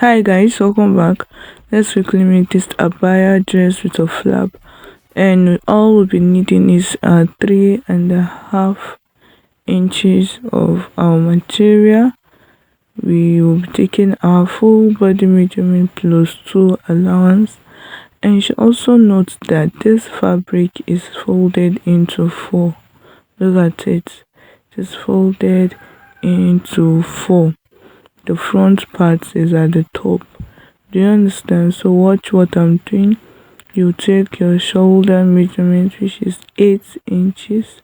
Hi guys, welcome back. Let's quickly make this abaya dress with a flap, and all we'll be needing is 3.5 inches of our material. We will be taking our full body measurement plus 2 allowance, and you should also note that this fabric is folded into four. Look at it. It is folded into four. The front part is at the top. Do you understand? So watch what I'm doing. You take your shoulder measurement, which is 8 inches.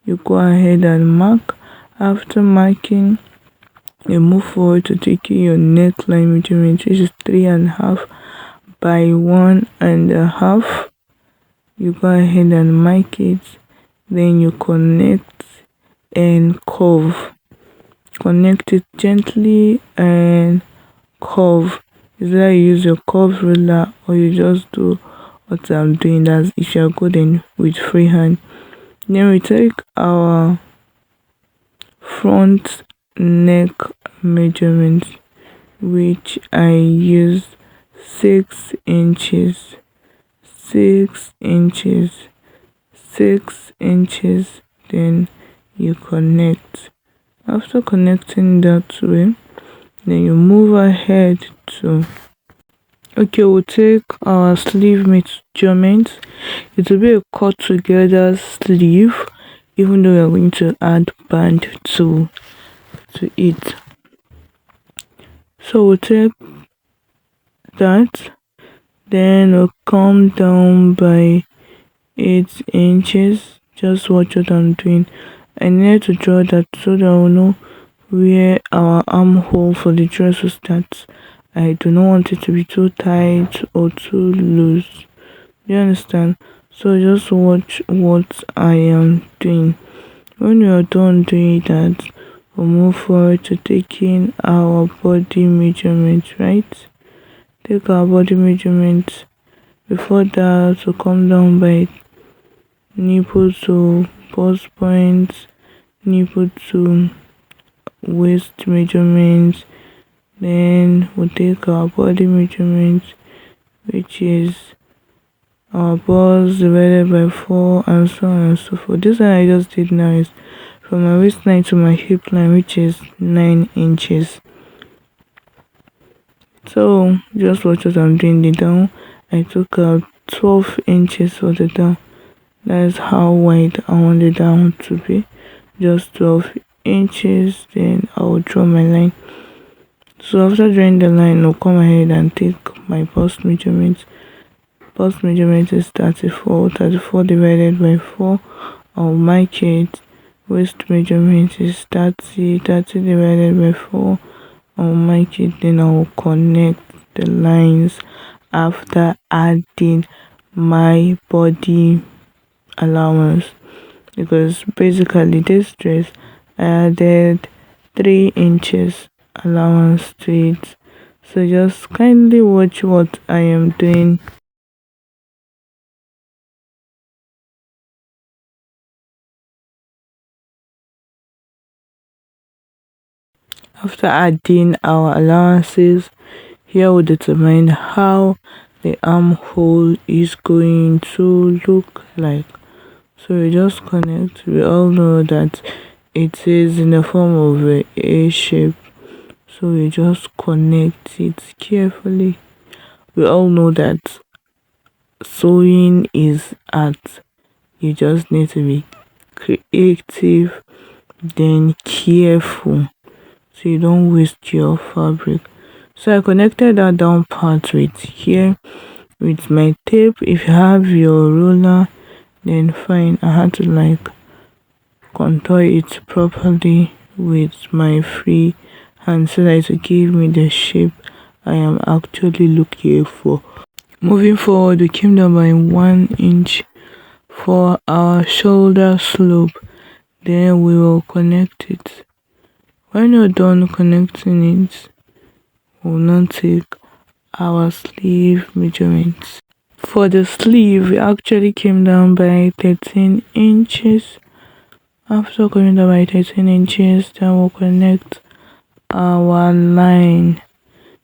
You go ahead and mark. After marking, you move forward to taking your neckline measurement, which is 3.5 by 1.5. You go ahead and mark it. Then you connect and curve. Connect it gently and curve. Is that you use your curve ruler or you just do what I'm doing. That's if you're good in with freehand. Then we take our front neck measurement, which I use 6 inches, 6 inches, 6 inches. Then you connect. After connecting that way, then you move ahead to we'll take our sleeve measurement. It will be a cut together sleeve, even though we are going to add band to it. So we'll take that, then we'll come down by 8 inches. Just watch what I'm doing. I need to draw that so that we'll know where our armhole for the dress will start. I do not want it to be too tight or too loose. Do you understand? So just watch what I am doing. When you are done doing that, we'll move forward to taking our body measurement, right? Take our body measurement. Before that, to come down by nipple to bust point, nipple to waist measurement. Then we'll take our body measurement, which is our balls divided by 4, and so on and so forth. This one I just did now is from my waistline to my hip line, which is 9 inches. So just watch what I'm doing. The down, I took out 12 inches for the down. That is how wide I want the down to be, just 12 inches. Then I will draw my line. So after drawing the line, I'll come ahead and take my bust measurement. Bust measurement is 34. 34 divided by 4. I'll mark it. Waist measurement is 30. 30 divided by 4. I'll mark it. Then I'll connect the lines after adding my body allowance, because basically this dress I added 3 inches allowance to it. So just kindly watch what I am doing. After adding our allowances, here we determine how the armhole is going to look like. So we just connect. We all know that it is in the form of a shape, so we just connect it carefully. We all know that sewing is art. You just need to be creative, then careful, so you don't waste your fabric. So I connected that down part with here with my tape. If you have your ruler, then fine. I had to contour it properly with my free hand so that it will give me the shape I am actually looking for. Moving forward, we came down by 1 inch for our shoulder slope. Then we will connect it. When you're done connecting it, we'll now take our sleeve measurements. For the sleeve, we actually came down by 13 inches. After coming down by 13 inches, then we'll connect our line.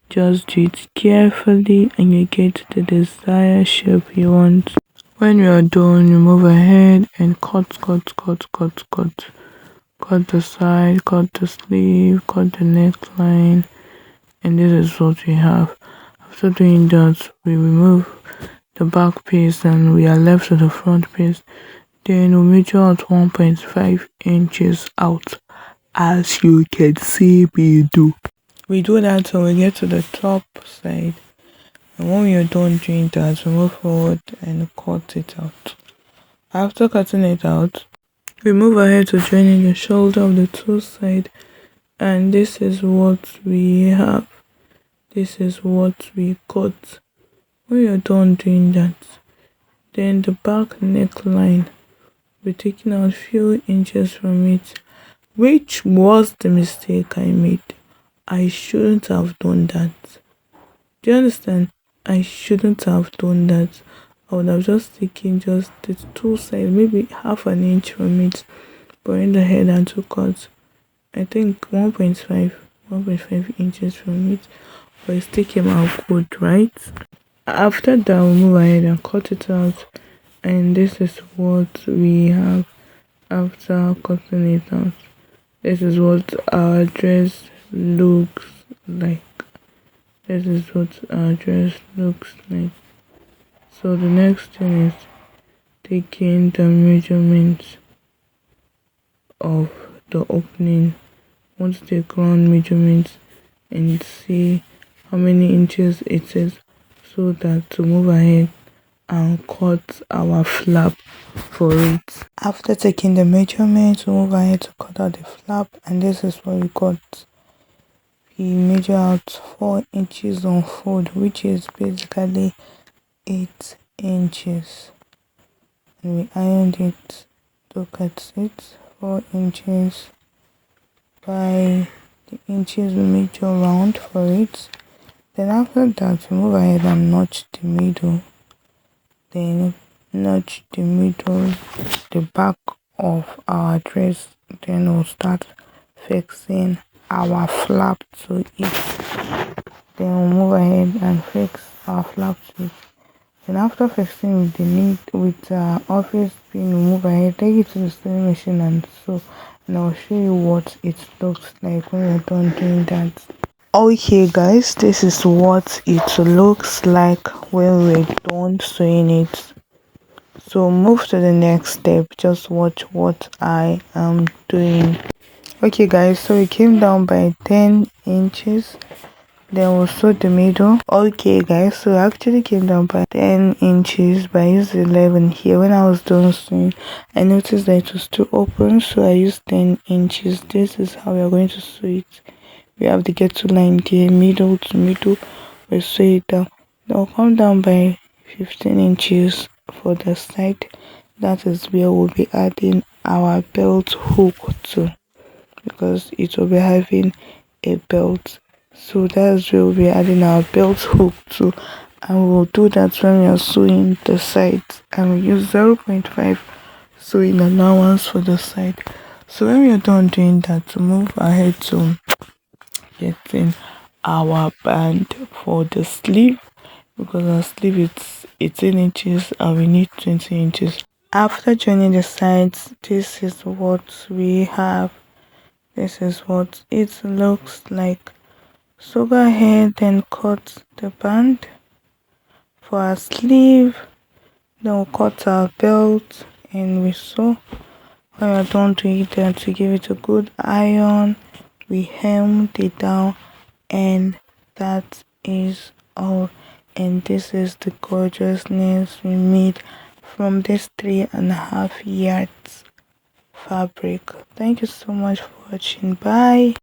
Just do it carefully and you get the desired shape you want. When you are done, you move ahead and cut the side, cut the sleeve, cut the neckline, and this is what we have. After doing that, we remove the back piece and we are left with the front piece. Then we measure out 1.5 inches out, as you can see me do. We do that till we get to the top side, and when we are done doing that, we move forward and cut it out. After cutting it out, we move ahead to joining the shoulder of the two sides, and this is what we have. This is what we cut. When you're done doing that, then the back neckline, we're taking out few inches from it, which was the mistake I made. I shouldn't have done that. Do you understand? I shouldn't have done that. I would have just taken just the two sides, maybe half an inch from it, bring the head and two cuts. I think 1.5 inches from it, but it still came out good, right? After that, we'll move ahead and cut it out, and this is what we have after cutting it out. This is what our dress looks like. This is what our dress looks like. So the next thing is taking the measurements of the opening. Want to take ground measurements and see how many inches it is, so that to move ahead and cut our flap for it. After taking the measurements, we move ahead to cut out the flap, and this is what we got. We measure out 4 inches on fold, which is basically 8 inches, and we ironed it. Look at it, 4 inches by the inches we measure round for it. Then after that, we move ahead and notch the middle. Then notch the middle, the back of our dress. Then we'll start fixing our flap to it. Then we'll move ahead and fix our flap to it. Then after fixing with the need with office pin, we move ahead, take it to the sewing machine and sew. And I'll show you what it looks like when we're done doing that. Okay guys, this is what it looks like when we're done sewing it. So move to the next step, just watch what I am doing. Okay guys, so we came down by 10 inches, then we'll sew the middle. Okay guys, so I actually came down by 10 inches, but I used 11 here. When I was done sewing, I noticed that it was too open, so I used 10 inches. This is how we are going to sew it. We have the ghetto line there, middle to middle. We sew it down. Then we'll come down by 15 inches for the side. That is where we'll be adding our belt hook to, because it will be having a belt. So that's where we'll be adding our belt hook to, and we'll do that when we are sewing the sides, and we use 0.5 sewing allowance for the side. So when we are done doing that, to move ahead to getting our band for the sleeve, because our sleeve is 18 inches and we need 20 inches. After joining the sides, this is what we have. This is what it looks like. So go ahead and cut the band for our sleeve. Then we'll cut our belt and we sew. When we're done doing that, to give it a good iron, we hemmed it down, and that is all. And this is the gorgeousness we made from this 3.5 yards fabric. Thank you so much for watching. Bye.